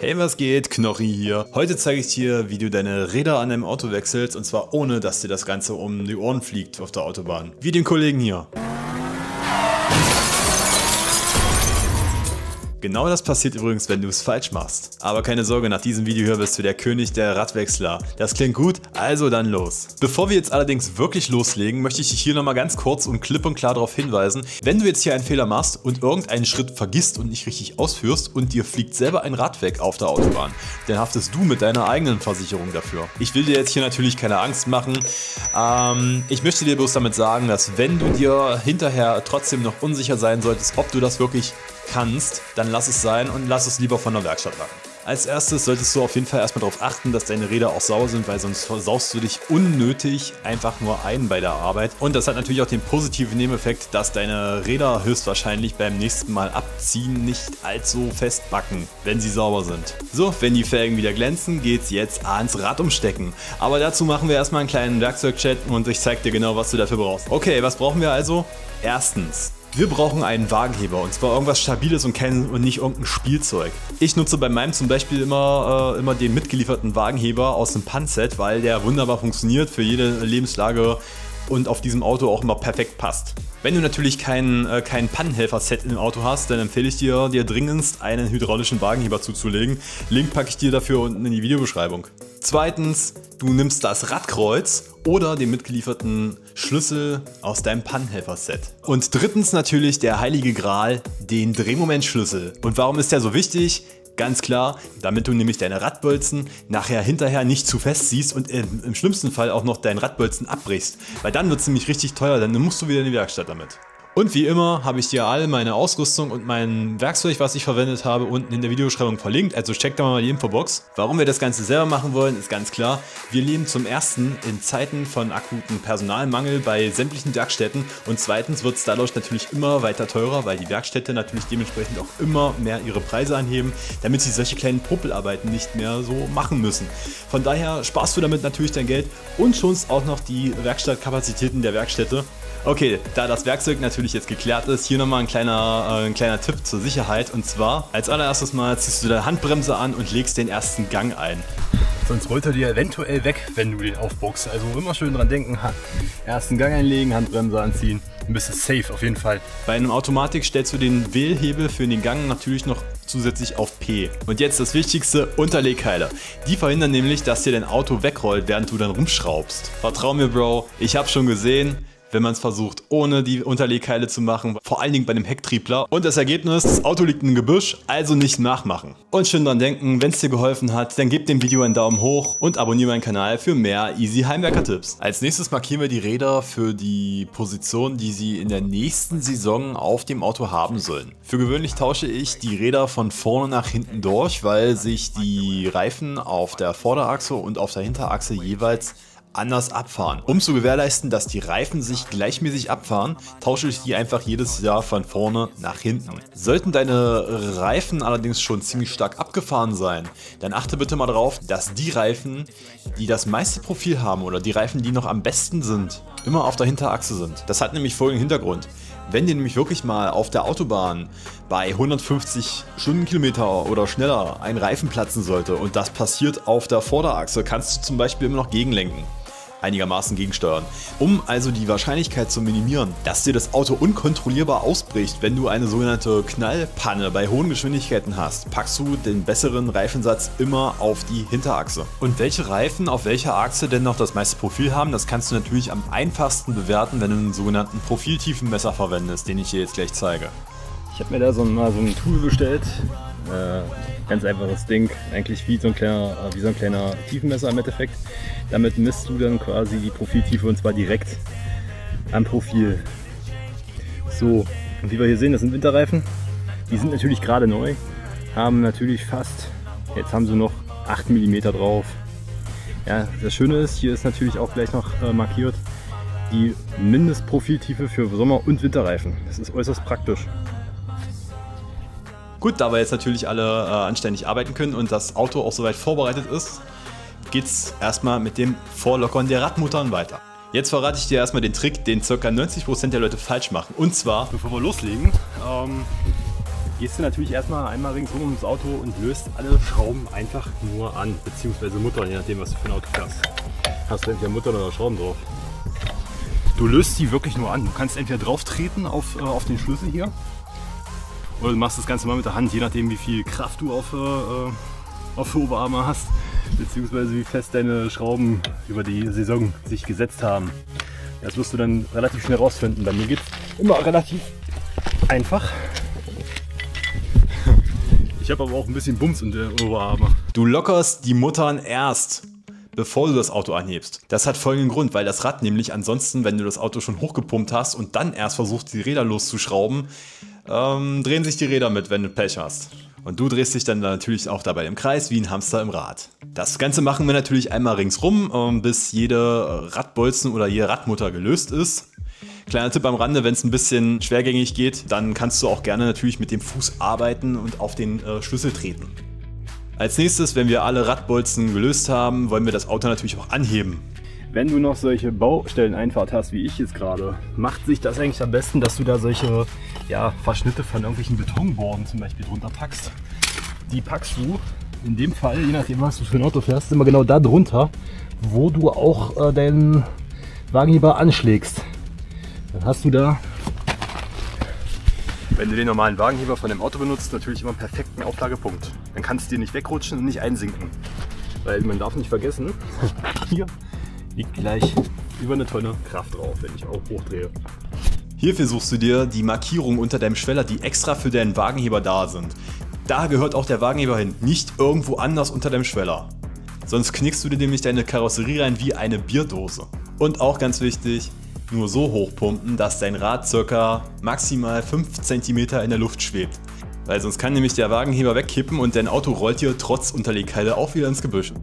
Hey, was geht? Knochi hier. Heute zeige ich dir, wie du deine Räder an deinem Auto wechselst, und zwar ohne, dass dir das Ganze um die Ohren fliegt auf der Autobahn. Wie den Kollegen hier. Genau das passiert übrigens, wenn du es falsch machst. Aber keine Sorge, nach diesem Video hier bist du der König der Radwechsler. Das klingt gut, also dann los. Bevor wir jetzt allerdings wirklich loslegen, möchte ich dich hier nochmal ganz kurz und klipp und klar darauf hinweisen, wenn du jetzt hier einen Fehler machst und irgendeinen Schritt vergisst und nicht richtig ausführst und dir fliegt selber ein Rad weg auf der Autobahn, dann haftest du mit deiner eigenen Versicherung dafür. Ich will dir jetzt hier natürlich keine Angst machen. Ich möchte dir bloß damit sagen, dass wenn du dir hinterher trotzdem noch unsicher sein solltest, ob du das wirklich kannst, dann lass es sein und lass es lieber von der Werkstatt machen. Als erstes solltest du auf jeden Fall erstmal darauf achten, dass deine Räder auch sauber sind, weil sonst versaust du dich unnötig einfach nur ein bei der Arbeit. Und das hat natürlich auch den positiven Nebeneffekt, dass deine Räder höchstwahrscheinlich beim nächsten Mal abziehen nicht allzu festbacken, wenn sie sauber sind. So, wenn die Felgen wieder glänzen, geht's jetzt ans Rad umstecken. Aber dazu machen wir erstmal einen kleinen Werkzeugchat und ich zeige dir genau, was du dafür brauchst. Okay, was brauchen wir also? Erstens, wir brauchen einen Wagenheber, und zwar irgendwas Stabiles und nicht irgendein Spielzeug. Ich nutze bei meinem zum Beispiel immer den mitgelieferten Wagenheber aus dem Pan-Set, weil der wunderbar funktioniert für jede Lebenslage und auf diesem Auto auch immer perfekt passt. Wenn du natürlich kein Pannenhelfer-Set im Auto hast, dann empfehle ich dir dringendst einen hydraulischen Wagenheber zuzulegen. Link packe ich dir dafür unten in die Videobeschreibung. Zweitens, du nimmst das Radkreuz oder den mitgelieferten Schlüssel aus deinem Pannenhelfer-Set. Und drittens natürlich der heilige Gral, den Drehmomentschlüssel. Und warum ist der so wichtig? Ganz klar, damit du nämlich deine Radbolzen hinterher nicht zu fest ziehst und im schlimmsten Fall auch noch deinen Radbolzen abbrichst. Weil dann wird es nämlich richtig teuer, dann musst du wieder in die Werkstatt damit. Und wie immer habe ich dir all meine Ausrüstung und mein Werkzeug, was ich verwendet habe, unten in der Videobeschreibung verlinkt, also check da mal die Infobox. Warum wir das Ganze selber machen wollen, ist ganz klar. Wir leben zum ersten in Zeiten von akuten Personalmangel bei sämtlichen Werkstätten, und zweitens wird es dadurch natürlich immer weiter teurer, weil die Werkstätte natürlich dementsprechend auch immer mehr ihre Preise anheben, damit sie solche kleinen Poppelarbeiten nicht mehr so machen müssen. Von daher sparst du damit natürlich dein Geld und schonst auch noch die Werkstattkapazitäten der Werkstätte. Okay, da das Werkzeug natürlich jetzt geklärt ist, hier nochmal ein kleiner Tipp zur Sicherheit, und zwar als allererstes mal ziehst du deine Handbremse an und legst den ersten Gang ein. Sonst rollt er dir eventuell weg, wenn du den aufbockst. Also immer schön dran denken, ersten Gang einlegen, Handbremse anziehen, dann bist du safe auf jeden Fall. Bei einem Automatik stellst du den Wählhebel für den Gang natürlich noch zusätzlich auf P. Und jetzt das Wichtigste, Unterlegkeile. Die verhindern nämlich, dass dir dein Auto wegrollt, während du dann rumschraubst. Vertrau mir, Bro, ich habe schon gesehen, wenn man es versucht, ohne die Unterlegkeile zu machen, vor allen Dingen bei einem Hecktriebler. Und das Ergebnis, das Auto liegt im Gebüsch, also nicht nachmachen. Und schön dran denken, wenn es dir geholfen hat, dann gib dem Video einen Daumen hoch und abonniere meinen Kanal für mehr easy Heimwerker-Tipps. Als nächstes markieren wir die Räder für die Position, die sie in der nächsten Saison auf dem Auto haben sollen. Für gewöhnlich tausche ich die Räder von vorne nach hinten durch, weil sich die Reifen auf der Vorderachse und auf der Hinterachse jeweils anders abfahren. Um zu gewährleisten, dass die Reifen sich gleichmäßig abfahren, tausche ich die einfach jedes Jahr von vorne nach hinten. Sollten deine Reifen allerdings schon ziemlich stark abgefahren sein, dann achte bitte mal darauf, dass die Reifen, die das meiste Profil haben oder die Reifen, die noch am besten sind, immer auf der Hinterachse sind. Das hat nämlich folgenden Hintergrund. Wenn dir nämlich wirklich mal auf der Autobahn bei 150 Stundenkilometer oder schneller ein Reifen platzen sollte und das passiert auf der Vorderachse, kannst du zum Beispiel immer noch gegenlenken. Einigermaßen gegensteuern. Um also die Wahrscheinlichkeit zu minimieren, dass dir das Auto unkontrollierbar ausbricht, wenn du eine sogenannte Knallpanne bei hohen Geschwindigkeiten hast, packst du den besseren Reifensatz immer auf die Hinterachse. Und welche Reifen auf welcher Achse denn noch das meiste Profil haben, das kannst du natürlich am einfachsten bewerten, wenn du einen sogenannten Profiltiefenmesser verwendest, den ich dir jetzt gleich zeige. Ich habe mir da mal so ein Tool bestellt. Ganz einfaches Ding, eigentlich wie so ein kleiner Tiefenmesser im Endeffekt. Damit misst du dann quasi die Profiltiefe, und zwar direkt am Profil. So, und wie wir hier sehen, das sind Winterreifen. Die sind natürlich gerade neu, haben natürlich jetzt haben sie noch 8 mm drauf. Ja, das Schöne ist, hier ist natürlich auch gleich noch markiert die Mindestprofiltiefe für Sommer- und Winterreifen. Das ist äußerst praktisch. Gut, da wir jetzt natürlich alle anständig arbeiten können und das Auto auch soweit vorbereitet ist, geht's erstmal mit dem Vorlockern der Radmuttern weiter. Jetzt verrate ich dir erstmal den Trick, den ca. 90% der Leute falsch machen. Und zwar, bevor wir loslegen, gehst du natürlich erstmal einmal ringsum ums Auto und löst alle Schrauben einfach nur an, beziehungsweise Muttern, je nachdem was du für ein Auto fährst. Hast du entweder Muttern oder Schrauben drauf. Du löst sie wirklich nur an. Du kannst entweder drauf treten auf den Schlüssel hier oder du machst das Ganze mal mit der Hand, je nachdem wie viel Kraft du auf Oberarme hast, beziehungsweise wie fest deine Schrauben über die Saison sich gesetzt haben. Das wirst du dann relativ schnell rausfinden. Bei mir geht es immer relativ einfach. Ich habe aber auch ein bisschen Bums in der Oberarme. Du lockerst die Muttern erst, bevor du das Auto anhebst. Das hat folgenden Grund, weil das Rad nämlich ansonsten, wenn du das Auto schon hochgepumpt hast und dann erst versuchst, die Räder loszuschrauben, drehen sich die Räder mit, wenn du Pech hast. Und du drehst dich dann natürlich auch dabei im Kreis wie ein Hamster im Rad. Das Ganze machen wir natürlich einmal ringsrum, bis jede Radbolzen oder jede Radmutter gelöst ist. Kleiner Tipp am Rande, wenn es ein bisschen schwergängig geht, dann kannst du auch gerne natürlich mit dem Fuß arbeiten und auf den Schlüssel treten. Als nächstes, wenn wir alle Radbolzen gelöst haben, wollen wir das Auto natürlich auch anheben. Wenn du noch solche Baustelleneinfahrt hast, wie ich jetzt gerade, macht sich das eigentlich am besten, dass du da solche Verschnitte von irgendwelchen Betonborden zum Beispiel drunter packst. Die packst du in dem Fall, je nachdem was du für ein Auto fährst, immer genau da drunter, wo du auch deinen Wagenheber anschlägst. Dann hast du da, wenn du den normalen Wagenheber von dem Auto benutzt, natürlich immer einen perfekten Auflagepunkt. Dann kannst du dir nicht wegrutschen und nicht einsinken. Weil man darf nicht vergessen, hier liegt gleich über eine Tonne Kraft drauf, wenn ich auch hochdrehe. Hierfür suchst du dir die Markierungen unter deinem Schweller, die extra für deinen Wagenheber da sind. Da gehört auch der Wagenheber hin, nicht irgendwo anders unter deinem Schweller. Sonst knickst du dir nämlich deine Karosserie rein wie eine Bierdose. Und auch ganz wichtig, nur so hochpumpen, dass dein Rad ca. maximal 5 cm in der Luft schwebt. Weil sonst kann nämlich der Wagenheber wegkippen und dein Auto rollt dir trotz Unterlegheide auch wieder ins Gebüsch.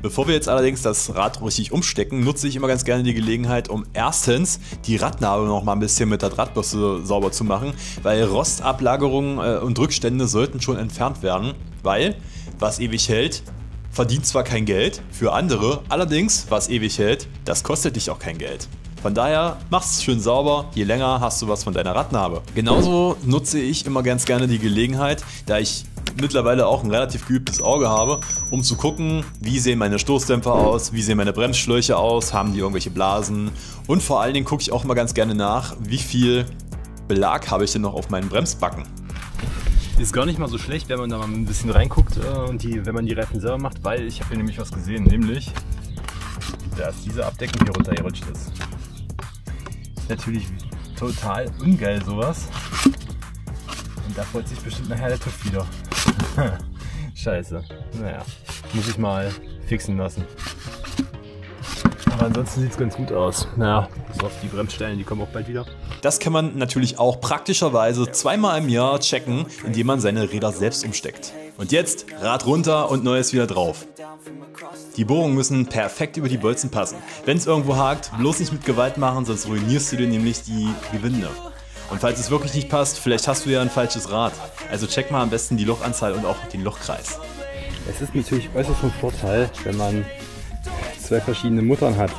Bevor wir jetzt allerdings das Rad richtig umstecken, nutze ich immer ganz gerne die Gelegenheit, um erstens die Radnabe noch mal ein bisschen mit der Drahtbürste sauber zu machen, weil Rostablagerungen und Rückstände sollten schon entfernt werden, weil was ewig hält, verdient zwar kein Geld für andere, allerdings was ewig hält, das kostet dich auch kein Geld. Von daher mach's schön sauber, je länger hast du was von deiner Radnabe. Genauso nutze ich immer ganz gerne die Gelegenheit, da ich mittlerweile auch ein relativ geübtes Auge habe, um zu gucken, wie sehen meine Stoßdämpfer aus, wie sehen meine Bremsschläuche aus, haben die irgendwelche Blasen und vor allen Dingen gucke ich auch immer ganz gerne nach, wie viel Belag habe ich denn noch auf meinen Bremsbacken. Ist gar nicht mal so schlecht, wenn man da mal ein bisschen reinguckt und wenn man die Reifen selber macht, weil ich habe hier nämlich was gesehen, nämlich dass diese Abdeckung hier runtergerutscht ist. Natürlich total ungeil sowas. Und da freut sich bestimmt nachher der TÜV wieder. Scheiße. Naja, muss ich mal fixen lassen. Aber ansonsten sieht es ganz gut aus. Naja, bis auf die Bremsstellen, die kommen auch bald wieder. Das kann man natürlich auch praktischerweise zweimal im Jahr checken, indem man seine Räder selbst umsteckt. Und jetzt Rad runter und Neues wieder drauf. Die Bohrungen müssen perfekt über die Bolzen passen. Wenn es irgendwo hakt, bloß nicht mit Gewalt machen, sonst ruinierst du dir nämlich die Gewinde. Und falls es wirklich nicht passt, vielleicht hast du ja ein falsches Rad. Also check mal am besten die Lochanzahl und auch den Lochkreis. Es ist natürlich äußerst von Vorteil, wenn man zwei verschiedene Muttern hat.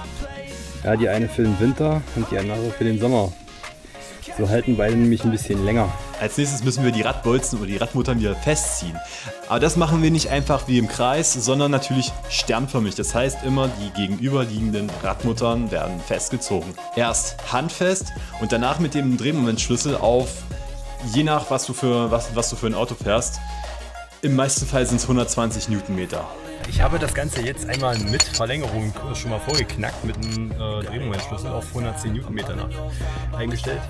Ja, die eine für den Winter und die andere für den Sommer. So halten beide nämlich ein bisschen länger. Als nächstes müssen wir die Radbolzen oder die Radmuttern wieder festziehen. Aber das machen wir nicht einfach wie im Kreis, sondern natürlich sternförmig. Das heißt immer, die gegenüberliegenden Radmuttern werden festgezogen. Erst handfest und danach mit dem Drehmomentschlüssel auf, je nach was du für ein Auto fährst. Im meisten Fall sind es 120 Newtonmeter. Ich habe das Ganze jetzt einmal mit Verlängerung schon mal vorgeknackt mit einem Drehmomentschlüssel auf 110 Newtonmeter eingestellt.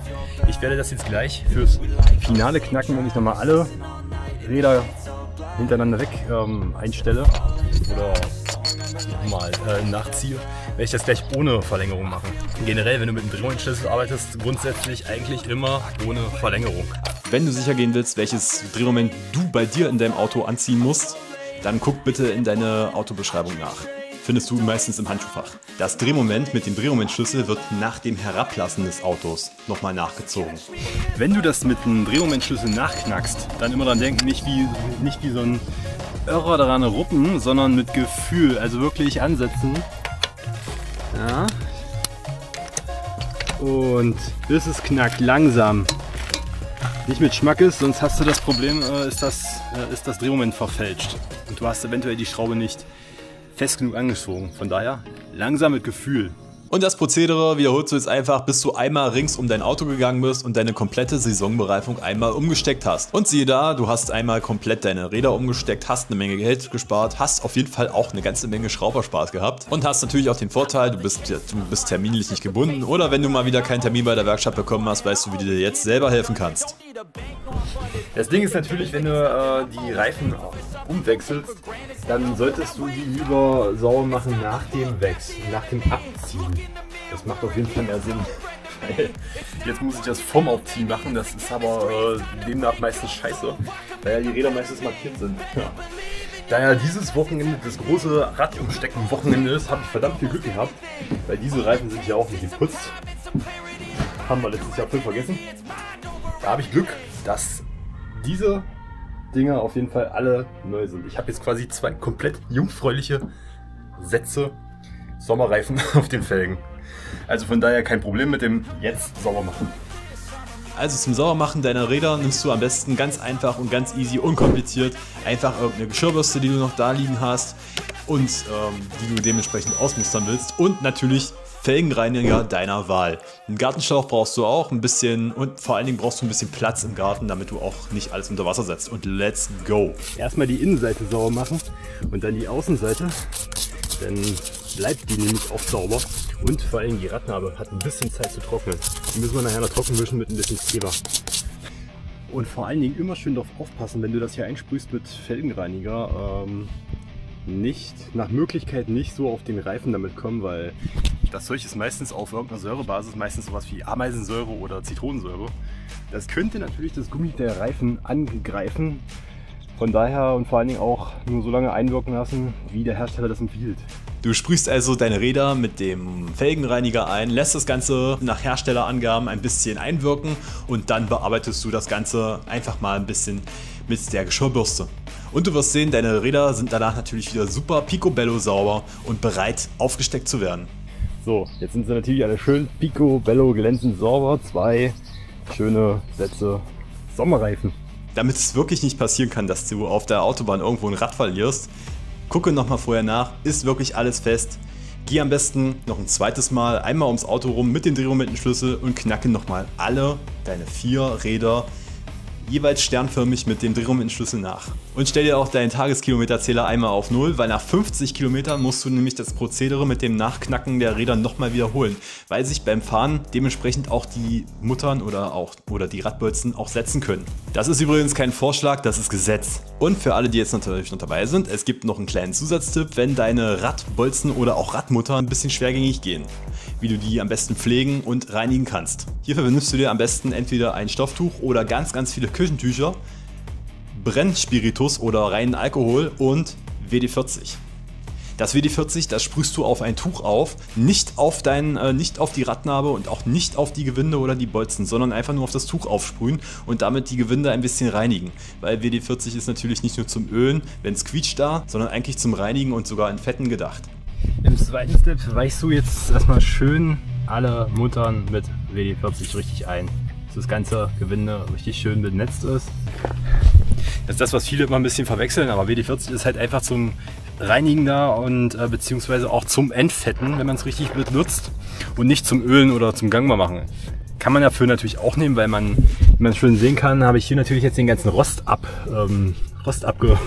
Ich werde das jetzt gleich fürs finale Knacken, wenn ich nochmal alle Räder hintereinander weg einstelle oder nochmal nachziehe, werde ich das gleich ohne Verlängerung machen. Generell, wenn du mit einem Drehmomentschlüssel arbeitest, grundsätzlich eigentlich immer ohne Verlängerung. Wenn du sicher gehen willst, welches Drehmoment du bei dir in deinem Auto anziehen musst, dann guck bitte in deine Autobeschreibung nach. Findest du meistens im Handschuhfach. Das Drehmoment mit dem Drehmomentschlüssel wird nach dem Herablassen des Autos nochmal nachgezogen. Wenn du das mit einem Drehmomentschlüssel nachknackst, dann immer dran denken, nicht wie so ein Irrer daran ruppen, sondern mit Gefühl, also wirklich ansetzen. Ja. Und bis es knackt, langsam. Nicht mit Schmackes, sonst hast du das Problem, ist das Drehmoment verfälscht. Und du hast eventuell die Schraube nicht fest genug angezogen. Von daher langsam mit Gefühl. Und das Prozedere wiederholst du jetzt einfach, bis du einmal rings um dein Auto gegangen bist und deine komplette Saisonbereifung einmal umgesteckt hast. Und siehe da, du hast einmal komplett deine Räder umgesteckt, hast eine Menge Geld gespart, hast auf jeden Fall auch eine ganze Menge Schrauberspaß gehabt und hast natürlich auch den Vorteil, du bist terminlich nicht gebunden oder wenn du mal wieder keinen Termin bei der Werkstatt bekommen hast, weißt du, wie du dir jetzt selber helfen kannst. Das Ding ist natürlich, wenn du die Reifen umwechselst, dann solltest du die lieber sauber machen nach dem Wechsel, nach dem Abziehen. Das macht auf jeden Fall mehr Sinn. Jetzt muss ich das vom Aufziehen machen, das ist aber demnach meistens scheiße, weil ja die Räder meistens markiert sind. Ja. Da ja dieses Wochenende das große Radumstecken-Wochenende ist, habe ich verdammt viel Glück gehabt, weil diese Reifen sind ja auch nicht geputzt. Haben wir letztes Jahr voll vergessen. Da habe ich Glück, dass diese Dinger auf jeden Fall alle neu sind. Ich habe jetzt quasi 2 komplett jungfräuliche Sätze Sommerreifen auf den Felgen. Also von daher kein Problem mit dem jetzt sauber machen. Also zum Saubermachen deiner Räder nimmst du am besten ganz einfach und ganz easy, unkompliziert, einfach irgendeine Geschirrbürste, die du noch da liegen hast und die du dementsprechend ausmustern willst und natürlich Felgenreiniger deiner Wahl. Einen Gartenschlauch brauchst du auch ein bisschen und vor allen Dingen brauchst du ein bisschen Platz im Garten, damit du auch nicht alles unter Wasser setzt. Und let's go! Erstmal die Innenseite sauber machen und dann die Außenseite, dann bleibt die nämlich auch sauber und vor allem die Radnabe hat ein bisschen Zeit zu trocknen. Die müssen wir nachher noch trocken wischen mit ein bisschen Kleber. Und vor allen Dingen immer schön darauf aufpassen, wenn du das hier einsprühst mit Felgenreiniger, nicht, nach Möglichkeit nicht so auf den Reifen damit kommen, weil das Zeug ist meistens auf irgendeiner Säurebasis, meistens sowas wie Ameisensäure oder Zitronensäure. Das könnte natürlich das Gummi der Reifen angreifen. Von daher und vor allen Dingen auch nur so lange einwirken lassen, wie der Hersteller das empfiehlt. Du sprühst also deine Räder mit dem Felgenreiniger ein, lässt das Ganze nach Herstellerangaben ein bisschen einwirken und dann bearbeitest du das Ganze einfach mal ein bisschen mit der Geschirrbürste. Und du wirst sehen, deine Räder sind danach natürlich wieder super picobello sauber und bereit aufgesteckt zu werden. So, jetzt sind sie natürlich alle schön picobello glänzend sauber. 2 schöne Sätze Sommerreifen. Damit es wirklich nicht passieren kann, dass du auf der Autobahn irgendwo ein Rad verlierst, gucke nochmal vorher nach, ist wirklich alles fest. Geh am besten noch ein zweites Mal einmal ums Auto rum mit dem Drehmomentenschlüssel und knacke nochmal alle deine 4 Räder jeweils sternförmig mit dem Drehmomentenschlüssel nach. Und stell dir auch deinen Tageskilometerzähler einmal auf 0, weil nach 50 Kilometern musst du nämlich das Prozedere mit dem Nachknacken der Räder nochmal wiederholen, weil sich beim Fahren dementsprechend auch die Muttern oder die Radbolzen auch setzen können. Das ist übrigens kein Vorschlag, das ist Gesetz. Und für alle, die jetzt natürlich noch dabei sind, es gibt noch einen kleinen Zusatztipp, wenn deine Radbolzen oder auch Radmutter ein bisschen schwergängig gehen, wie du die am besten pflegen und reinigen kannst. Hierfür benutzt du dir am besten entweder ein Stofftuch oder ganz viele Küchentücher, Brennspiritus oder reinen Alkohol und WD-40. Das WD-40, das sprühst du auf ein Tuch auf, nicht auf die Radnabe und auch nicht auf die Gewinde oder die Bolzen, sondern einfach nur auf das Tuch aufsprühen und damit die Gewinde ein bisschen reinigen. Weil WD-40 ist natürlich nicht nur zum Ölen, wenn es quietscht da, sondern eigentlich zum Reinigen und sogar in Fetten gedacht. Im zweiten Step weichst du jetzt erstmal schön alle Muttern mit WD-40 richtig ein, dass das ganze Gewinde richtig schön benetzt ist. Das ist das, was viele immer ein bisschen verwechseln, aber WD-40 ist halt einfach zum Reinigen da und beziehungsweise auch zum Entfetten, wenn man es richtig benutzt und nicht zum Ölen oder zum Gangbar machen. Kann man dafür natürlich auch nehmen, weil man, wie man schön sehen kann, habe ich hier natürlich jetzt den ganzen Rost abgewischt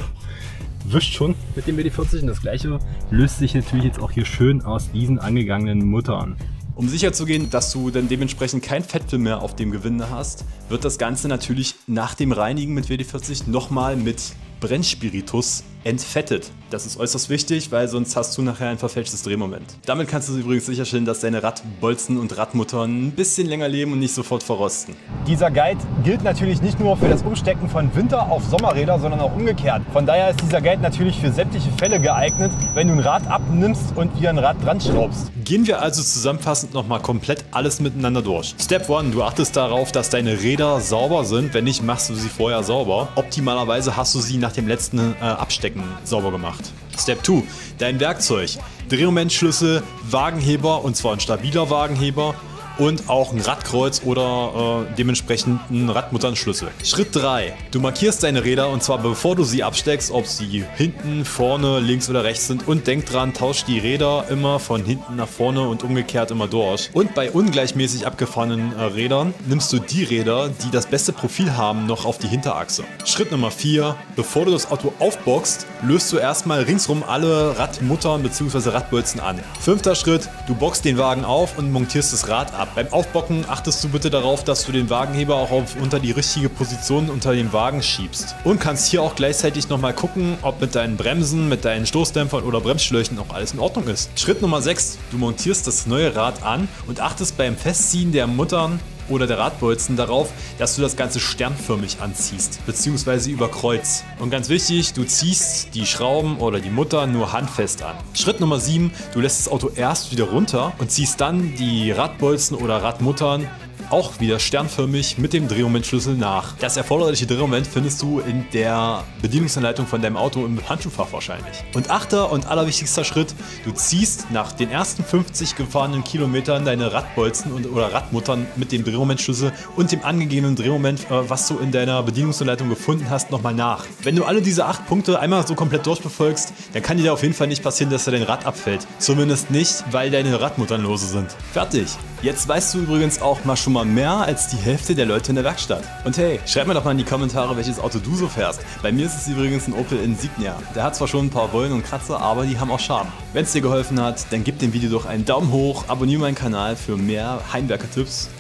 schon mit dem WD-40 und das gleiche löst sich natürlich jetzt auch hier schön aus diesen angegangenen Muttern. Um sicher zu gehen, dass du dann dementsprechend kein Fettfilm mehr auf dem Gewinde hast, wird das Ganze natürlich nach dem Reinigen mit WD-40 nochmal mit Brennspiritus entfettet. Das ist äußerst wichtig, weil sonst hast du nachher ein verfälschtes Drehmoment. Damit kannst du übrigens sicherstellen, dass deine Radbolzen und Radmuttern ein bisschen länger leben und nicht sofort verrosten. Dieser Guide gilt natürlich nicht nur für das Umstecken von Winter- auf Sommerräder, sondern auch umgekehrt. Von daher ist dieser Guide natürlich für sämtliche Fälle geeignet, wenn du ein Rad abnimmst und wieder ein Rad dran schraubst. Gehen wir also zusammenfassend nochmal komplett alles miteinander durch. Step 1, du achtest darauf, dass deine Räder sauber sind. Wenn nicht, machst du sie vorher sauber. Optimalerweise hast du sie nach dem letzten Abstecken sauber gemacht. Step 2, dein Werkzeug. Drehmomentschlüssel, Wagenheber und zwar ein stabiler Wagenheber und auch ein Radkreuz oder dementsprechend einen Radmutternschlüssel. Schritt 3. Du markierst deine Räder und zwar bevor du sie absteckst, ob sie hinten, vorne, links oder rechts sind, und denk dran, tausch die Räder immer von hinten nach vorne und umgekehrt immer durch. Und bei ungleichmäßig abgefahrenen Rädern nimmst du die Räder, die das beste Profil haben, noch auf die Hinterachse. Schritt Nummer 4. Bevor du das Auto aufboxst, löst du erstmal ringsrum alle Radmuttern bzw. Radbolzen an. 5. Schritt. Du boxst den Wagen auf und montierst das Rad ab. Beim Aufbocken achtest du bitte darauf, dass du den Wagenheber auch unter die richtige Position unter dem Wagen schiebst. Und kannst hier auch gleichzeitig nochmal gucken, ob mit deinen Bremsen, mit deinen Stoßdämpfern oder Bremsschläuchen auch alles in Ordnung ist. Schritt Nummer 6. Du montierst das neue Rad an und achtest beim Festziehen der Muttern oder der Radbolzen darauf, dass du das Ganze sternförmig anziehst, beziehungsweise über Kreuz. Und ganz wichtig, du ziehst die Schrauben oder die Mutter nur handfest an. Schritt Nummer 7, du lässt das Auto erst wieder runter und ziehst dann die Radbolzen oder Radmuttern auch wieder sternförmig mit dem Drehmomentschlüssel nach. Das erforderliche Drehmoment findest du in der Bedienungsanleitung von deinem Auto im Handschuhfach wahrscheinlich. Und 8. und allerwichtigster Schritt, du ziehst nach den ersten 50 gefahrenen Kilometern deine Radbolzen oder Radmuttern mit dem Drehmomentschlüssel und dem angegebenen Drehmoment, was du in deiner Bedienungsanleitung gefunden hast, nochmal nach. Wenn du alle diese 8 Punkte einmal so komplett durchbefolgst, dann kann dir auf jeden Fall nicht passieren, dass dir dein Rad abfällt. Zumindest nicht, weil deine Radmuttern lose sind. Fertig! Jetzt weißt du übrigens auch mal schon mal mehr als die Hälfte der Leute in der Werkstatt. Und hey, schreib mir doch mal in die Kommentare, welches Auto du so fährst. Bei mir ist es übrigens ein Opel Insignia. Der hat zwar schon ein paar Rollen und Kratzer, aber die haben auch Charme. Wenn es dir geholfen hat, dann gib dem Video doch einen Daumen hoch, abonniere meinen Kanal für mehr Heimwerker-Tipps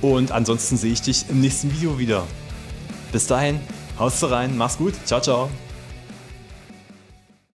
und ansonsten sehe ich dich im nächsten Video wieder. Bis dahin, haust du rein, mach's gut, ciao, ciao.